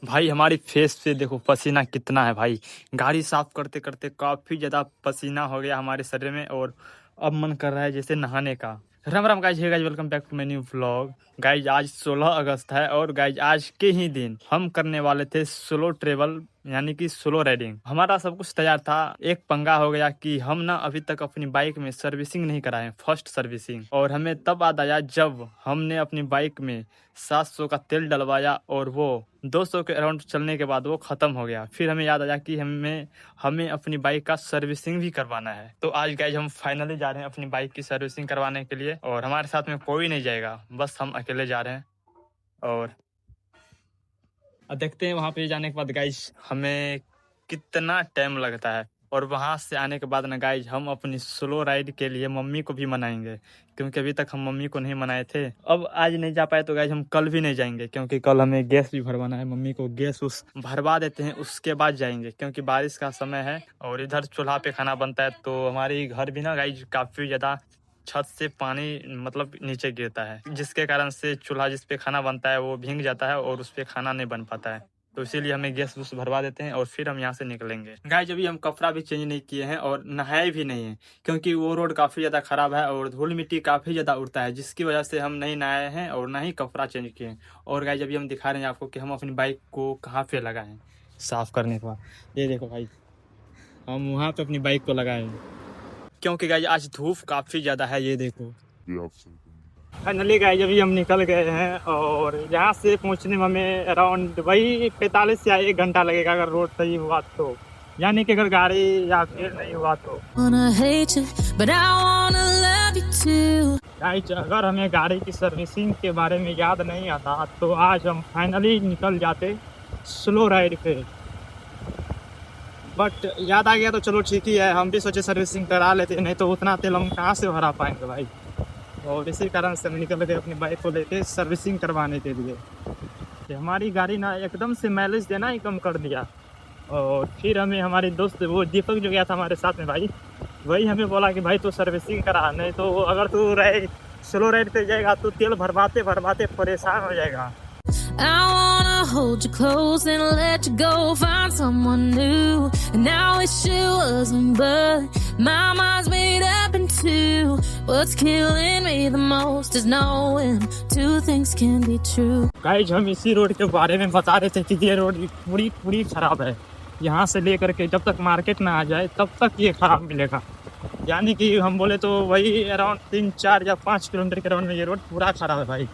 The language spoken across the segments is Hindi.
भाई हमारी फेस पे देखो पसीना कितना है भाई। गाड़ी साफ करते करते काफी ज्यादा पसीना हो गया हमारे शरीर में और अब मन कर रहा है जैसे नहाने का। Ram Ram guys, hey guys, welcome back to my new vlog. Guys आज 16 अगस्त है और गाइज आज के ही दिन हम करने वाले थे सोलो ट्रेवल यानी कि सोलो राइडिंग। हमारा सब कुछ तैयार था। एक पंगा हो गया कि हम ना अभी तक अपनी बाइक में सर्विसिंग नहीं कराए, फर्स्ट सर्विसिंग। और हमें तब याद आया जब हमने अपनी बाइक में 700 का तेल डलवाया और वो 200 के अराउंड चलने के बाद वो खत्म हो गया। फिर हमें याद आया कि हमें हमें अपनी बाइक का सर्विसिंग भी करवाना है। तो आज गाइज हम फाइनली जा रहे हैं अपनी बाइक की सर्विसिंग करवाने के लिए और हमारे साथ में कोई नहीं जाएगा, बस हम अकेले जा रहे हैं। और अब देखते हैं वहाँ पे जाने के बाद गाइज हमें कितना टाइम लगता है। और वहाँ से आने के बाद ना गाइज हम अपनी स्लो राइड के लिए मम्मी को भी मनाएंगे, क्योंकि अभी तक हम मम्मी को नहीं मनाए थे। अब आज नहीं जा पाए तो गाइज हम कल भी नहीं जाएंगे, क्योंकि कल हमें गैस भी भरवाना है। मम्मी को गैस उस भरवा देते हैं, उसके बाद जाएंगे, क्योंकि बारिश का समय है और इधर चूल्हा पे खाना बनता है। तो हमारी घर भी ना गाइज काफ़ी ज़्यादा छत से पानी मतलब नीचे गिरता है, जिसके कारण से चूल्हा जिस पे खाना बनता है वो भीग जाता है और उस पे खाना नहीं बन पाता है। तो इसीलिए हमें गैस वूस भरवा देते हैं और फिर हम यहाँ से निकलेंगे। गाइस अभी हम कपड़ा भी चेंज नहीं किए हैं और नहाए भी नहीं है, क्योंकि वो रोड काफ़ी ज़्यादा ख़राब है और धूल मिट्टी काफ़ी ज़्यादा उड़ता है, जिसकी वजह से हम नहीं नहाए हैं और ना ही कपड़ा चेंज किए हैं। और गाइस अभी हम दिखा रहे हैं आपको कि हम अपनी बाइक को कहाँ पे लगाएं साफ़ करने के बाद। ये देखो भाई, हम वहाँ पे अपनी बाइक को लगाए हैं, क्योंकि गाइस आज धूप काफ़ी ज़्यादा है। ये देखो फाइनली गाइस अभी हम निकल गए हैं और यहाँ से पहुँचने में हमें अराउंड वही 45 या 1 घंटा लगेगा, अगर रोड सही हुआ तो, यानी कि अगर गाड़ी या फिर नहीं हुआ तो। गाइस अगर हमें गाड़ी की सर्विसिंग के बारे में याद नहीं आता तो आज हम फाइनली निकल जाते स्लो राइड पे, बट याद आ गया तो चलो ठीक ही है। हम भी सोचे सर्विसिंग करा लेते, नहीं तो उतना तेल हम कहाँ से भरा पाएंगे भाई। और इसी कारण से हम निकल गए अपनी बाइक को लेके सर्विसिंग करवाने के लिए। कि हमारी गाड़ी ना एकदम से माइलेज देना ही कम कर दिया। और फिर हमें हमारे दोस्त वो दीपक जो गया था हमारे साथ में भाई, वही हमें बोला कि भाई तू सर्विसिंग करा, नहीं तो अगर तू स्लो राइड पे जाएगा तो तेल भरवाते भरवाते परेशान हो जाएगा। I wanna hold you close and let you go, find someone new. And now wish it wasn't, but my mind's made up in two. What's killing me the most is knowing two things can be true. Guys हम इसी रोड के बारे में बता रहे थे कि ये रोड पूरी खराब है। यहाँ से लेकर के जब तक मार्केट ना आ जाए तब तक ये खराब मिलेगा। यानी कि हम बोले तो वही अराउंड 3-4 या 5 किलोमीटर के राउंड में ये रोड पूरा खराब है भाई।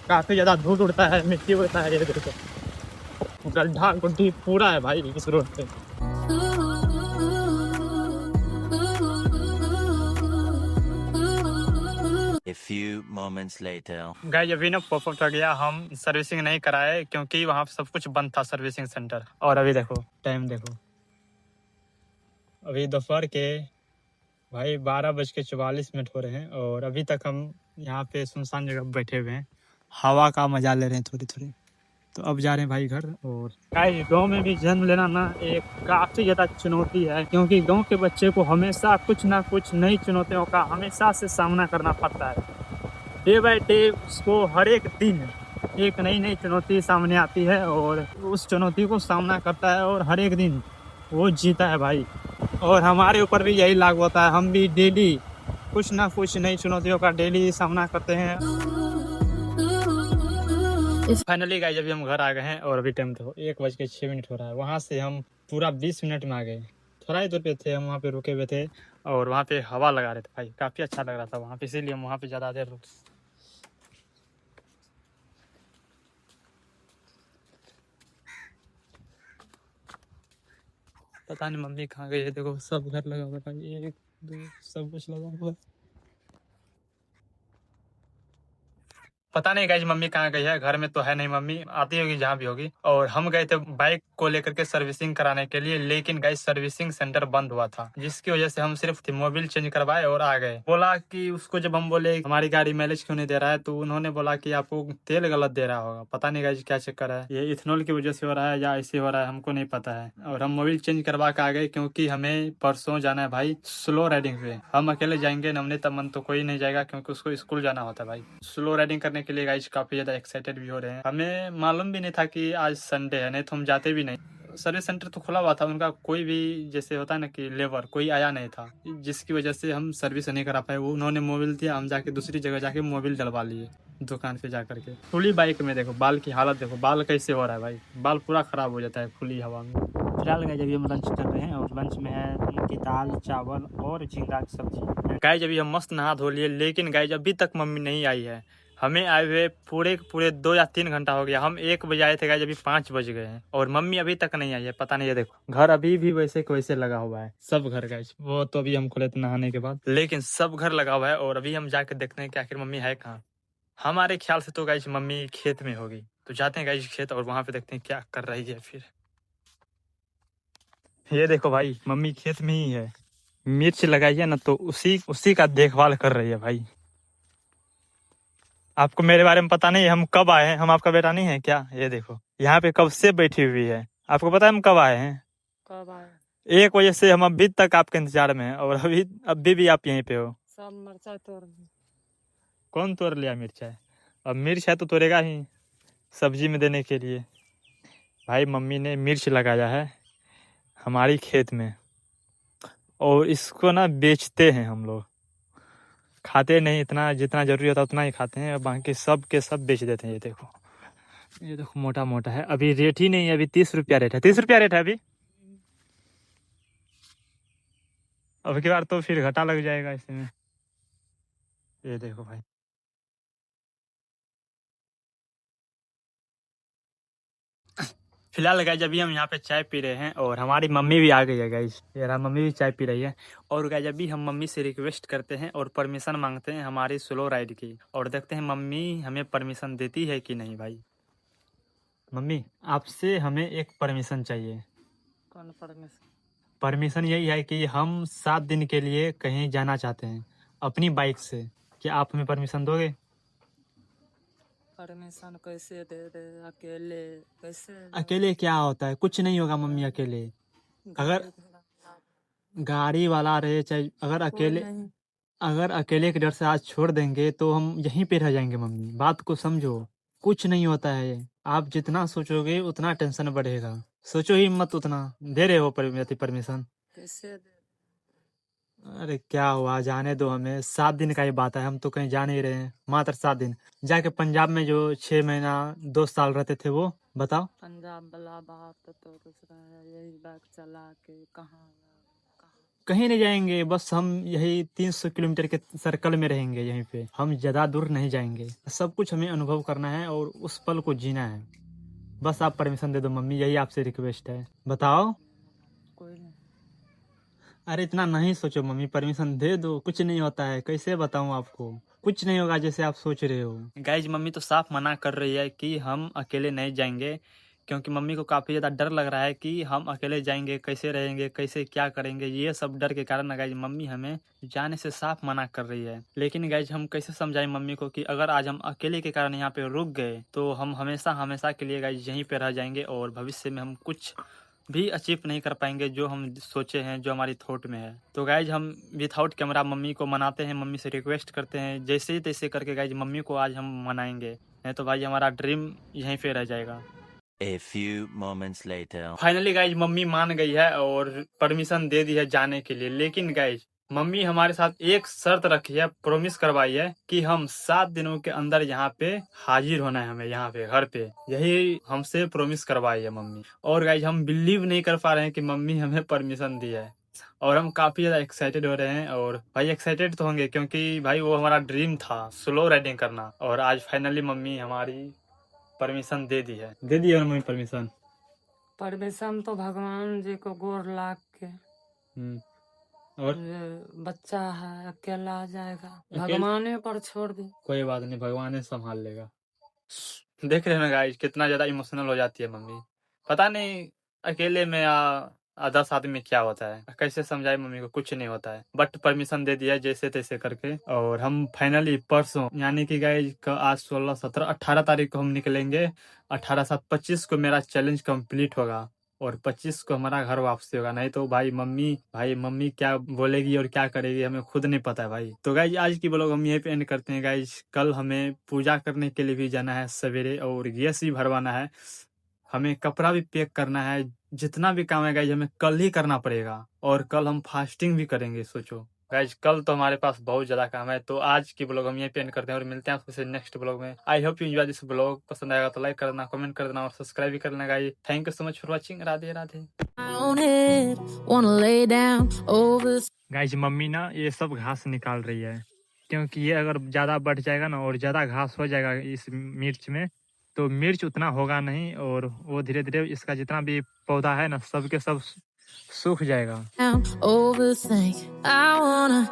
काफ़ी ज़्यादा धूल उड़ता है, मिट्टी उड़ता है। ये देखो गड्ढा गुड्ढी पूरा है भाई इस रोड पे। A few moments later. Guys अभी ना पॉपअप कर गया, हम सर्विसिंग नहीं कराए क्योंकि वहाँ पे सब कुछ बंद था सर्विसिंग सेंटर। और अभी देखो टाइम देखो, अभी दोपहर के भाई 12:44 हो रहे हैं और अभी तक हम यहाँ पे सुनसान जगह बैठे हुए हैं, हवा का मजा ले रहे हैं थोड़ी थोड़ी। तो अब जा रहे हैं भाई घर। और गाइस गांव में भी जन्म लेना ना एक काफ़ी ज़्यादा चुनौती है, क्योंकि गांव के बच्चे को हमेशा कुछ ना कुछ नई चुनौतियों का हमेशा से सामना करना पड़ता है। डे बाय डे उसको हर एक दिन एक नई चुनौती सामने आती है और उस चुनौती को सामना करता है और हर एक दिन वो जीता है भाई। और हमारे ऊपर भी यही लागू होता है, हम भी डेली कुछ ना कुछ नई चुनौतियों का डेली सामना करते हैं। फाइनली गाइस अभी हम घर आ गए हैं और अभी टाइम तो 1:06 हो रहा है। वहाँ से हम पूरा 20 मिनट में आ गए। थोड़ा ही दूर पे थे हम, वहाँ पे रुके हुए थे और वहाँ पे हवा लगा रहे थे भाई, काफ़ी अच्छा लग रहा था वहाँ पे, इसीलिए हम वहाँ पे ज़्यादा देर रुक। पता नहीं मम्मी कहाँ गई है। देखो सब घर लगा हुआ है, 1 2 सब कुछ लगा हुआ है। पता नहीं गाइज मम्मी कहाँ गई है, घर में तो है नहीं, मम्मी आती होगी जहाँ भी होगी। और हम गए थे बाइक को लेकर के सर्विसिंग कराने के लिए, लेकिन गाइज सर्विसिंग सेंटर बंद हुआ था, जिसकी वजह से हम सिर्फ मोबिल चेंज करवाए और आ गए। बोला कि उसको जब हम बोले हमारी गाड़ी माइलेज क्यों नहीं दे रहा है, तो उन्होंने बोला कि आपको तेल गलत दे रहा होगा। पता नहीं गाइज क्या चक्कर है, ये इथेनॉल की वजह से हो रहा है या ऐसे हो रहा है, हमको नहीं पता है। और हम मोबिल चेंज करवा के आ गए, क्योंकि हमें परसों जाना है भाई स्लो राइडिंग पे। हम अकेले जाएंगे, नमने तब मन तो कोई नहीं जाएगा, क्योंकि उसको स्कूल जाना होता है भाई। स्लो राइडिंग करने के लिए गाइज काफी ज्यादा एक्साइटेड भी हो रहे हैं। हमें मालूम भी नहीं था कि आज संडे है, नहीं तो हम जाते भी नहीं। सर्विस सेंटर तो खुला हुआ था, उनका कोई भी जैसे होता है ना कि लेबर कोई आया नहीं था, जिसकी वजह से हम सर्विस नहीं करा पाए। वो उन्होंने मोबिल दिया, हम जाके दूसरी जगह जाके मोबिल डलवा लिए दुकान पे जा करके। खुली बाइक में देखो बाल की हालत, देखो बाल कैसे हो रहा है भाई, बाल पूरा खराब हो जाता है खुली हवा में। फिलहाल गाइस अभी हम लंच कर रहे हैं और लंच में है मूंग की दाल, चावल और झींगा की सब्जी। गाइस अभी हम मस्त नहा धो लिए, लेकिन गाइस अभी तक मम्मी नहीं आई है। हमें आए हुए पूरे 2 या 3 घंटा हो गया। हम 1 बजे आए थे गाइस, अभी 5 बज गए हैं और मम्मी अभी तक नहीं आई है। पता नहीं है, देखो घर अभी भी वैसे के वैसे लगा हुआ है, सब घर गाइस। वो तो अभी हम खुले थे नहाने के बाद, लेकिन सब घर लगा हुआ है। और अभी हम जाके देखते हैं कि आखिर मम्मी है कहाँ। हमारे ख्याल से तो गाइस मम्मी खेत में होगी, तो जाते हैं गाइस खेत और वहां पे देखते हैं क्या कर रही है। फिर ये देखो भाई मम्मी खेत में ही है, मिर्च लगाई है ना, तो उसी का देखभाल कर रही है भाई। आपको मेरे बारे में पता नहीं है, हम कब आए हैं? हम आपका बेटा नहीं है क्या? ये देखो यहाँ पे कब से बैठी हुई है। आपको पता है हम कब आए हैं? कब आए? 1 बजे से हम अभी तक आपके इंतजार में हैं और अभी भी आप यहीं पे हो। सब मिर्चा तोड़ दी। कौन तोड़ लिया मिर्चा? अब मिर्च है तो तोड़ेगा ही, सब्जी में देने के लिए। भाई मम्मी ने मिर्च लगाया है हमारी खेत में और इसको ना बेचते हैं हम लोग, खाते नहीं, इतना जितना जरूरी होता है उतना ही खाते हैं, बाकी सब के सब बेच देते हैं। ये देखो मोटा मोटा है, अभी रेट ही नहीं है, अभी 30 रुपया रेट है, 30 रुपया रेट है अभी। अब की बार तो फिर घाटा लग जाएगा इसमें। ये देखो भाई फिलहाल गाइज अभी हम यहाँ पे चाय पी रहे हैं और हमारी मम्मी भी आ गई है गाइज। ये रहा मम्मी भी चाय पी रही है। और गाइज अभी हम मम्मी से रिक्वेस्ट करते हैं और परमिशन मांगते हैं हमारी स्लो राइड की, और देखते हैं मम्मी हमें परमिशन देती है कि नहीं। भाई मम्मी आपसे हमें एक परमिशन चाहिए। कौन परमिशन? परमिशन यही है कि हम 7 दिन के लिए कहीं जाना चाहते हैं अपनी बाइक से, क्या आप हमें परमिशन दोगे? परमिशन कैसे दे दे? अकेले कैसे? अकेले क्या होता है, कुछ नहीं होगा मम्मी अकेले। अगर गाड़ी घोड़ा गाड़ी वाला रहे चाहे, कोई नहीं। अगर अकेले के डर से आज छोड़ देंगे तो हम यहीं पे रह जाएंगे। मम्मी बात को समझो, कुछ नहीं होता है। आप जितना सोचोगे उतना टेंशन बढ़ेगा, सोचो ही मत उतना। दे रहे हो परमिशन? कैसे दे? अरे क्या हुआ, जाने दो हमें। 7 दिन का ही बात है, हम तो कहीं जा नहीं रहे हैं, मात्र 7 दिन। जाके पंजाब में जो 6 महीना 2 साल रहते थे वो बताओ। पंजाब वाला बात तो दूसरा है, यही बाइक चला के कहाँ कहीं नहीं जाएंगे, बस हम यही 300 किलोमीटर के सर्कल में रहेंगे, यहीं पे। हम ज़्यादा दूर नहीं जाएंगे। सब कुछ हमें अनुभव करना है और उस पल को जीना है। बस आप परमिशन दे दो मम्मी, यही आपसे रिक्वेस्ट है, बताओ। कोई नहीं। अरे इतना नहीं सोचो मम्मी, परमिशन दे दो, कुछ नहीं होता है। कैसे बताऊं आपको, कुछ नहीं होगा जैसे आप सोच रहे हो। गाइज मम्मी तो साफ मना कर रही है कि हम अकेले नहीं जाएंगे, क्योंकि मम्मी को काफ़ी ज़्यादा डर लग रहा है कि हम अकेले जाएंगे कैसे रहेंगे, कैसे क्या करेंगे। ये सब डर के कारण गाइज मम्मी हमें जाने से साफ मना कर रही है। लेकिन गाइज हम कैसे समझाएं मम्मी को कि अगर आज हम अकेले के कारण यहाँ पे रुक गए तो हम हमेशा हमेशा के लिए गाइज यहीं पे रह जाएंगे और भविष्य में हम कुछ भी अचीव नहीं कर पाएंगे जो हम सोचे हैं, जो हमारी थॉट में है। तो गाइज हम विथआउट कैमरा मम्मी को मनाते हैं, मम्मी से रिक्वेस्ट करते हैं, जैसे ही तैसे करके गाइज मम्मी को आज हम मनाएंगे, नहीं तो भाई हमारा ड्रीम यहीं पे रह जाएगा। A few moments later. Finally guys mummy मान गई है और परमिशन दे दी है जाने के लिए। लेकिन गाइज मम्मी हमारे साथ एक शर्त रखी है, प्रॉमिस करवाई है कि हम 7 दिनों के अंदर यहाँ पे हाजिर होना है, हमें यहाँ पे घर पे। यही हमसे प्रॉमिस करवाई है मम्मी। और गाइज हम बिलीव नहीं कर पा रहे हैं कि मम्मी हमें परमिशन दी है और हम काफी ज्यादा एक्साइटेड हो रहे हैं। और भाई एक्साइटेड तो होंगे क्योंकि भाई वो हमारा ड्रीम था स्लो राइडिंग करना, और आज फाइनली मम्मी हमारी परमिशन दे दी है। दे दी है मम्मी परमिशन। परमिशन तो भगवान जी को गोर लाग के। और ये बच्चा है, अकेला आ जाएगा, अकेले- भगवान पर छोड़ दी। कोई बात नहीं, भगवान ने संभाल लेगा। देख रहे हैं ना गाइस कितना ज्यादा इमोशनल हो जाती है मम्मी। पता नहीं अकेले में या 10 आदमी में क्या होता है, कैसे समझाए मम्मी को, कुछ नहीं होता है। बट परमिशन दे दिया जैसे तैसे करके, और हम फाइनली परसों यानी कि गाइस आज 16 17 18 तारीख को हम निकलेंगे। 18 7 25 को मेरा चैलेंज कंप्लीट होगा और 25 को हमारा घर वापसी होगा। नहीं तो भाई मम्मी क्या बोलेगी और क्या करेगी हमें खुद नहीं पता है भाई। तो गाइज आज की ब्लॉग हम यहीं पे एंड करते हैं गाइज। कल हमें पूजा करने के लिए भी जाना है सवेरे और गैस भी भरवाना है, हमें कपड़ा भी पैक करना है। जितना भी काम है गाइज हमें कल ही करना पड़ेगा और कल हम फास्टिंग भी करेंगे। सोचो गाइज कल तो हमारे पास बहुत ज्यादा काम है। तो आज की ब्लॉग हम यहीं पे एंड करते हैं और मिलते हैं आपसे नेक्स्ट ब्लॉग में। I hope you enjoy this blog. पसंद आएगा तो लाइक कर देना, कमेंट कर देना और सब्सक्राइब भी कर देना guys. Thank you so much for watching. Radhe Radhe. Guys mummy ना ये सब घास निकाल रही है, क्योंकि ये अगर ज़्यादा बढ़ जाएगा ना और ज़्यादा घास हो जाएगा इस मिर्च में तो मिर्च उतना होगा नहीं और वो धीरे धीरे इसका जितना भी पौधा है ना सब के सब सूख जाएगा।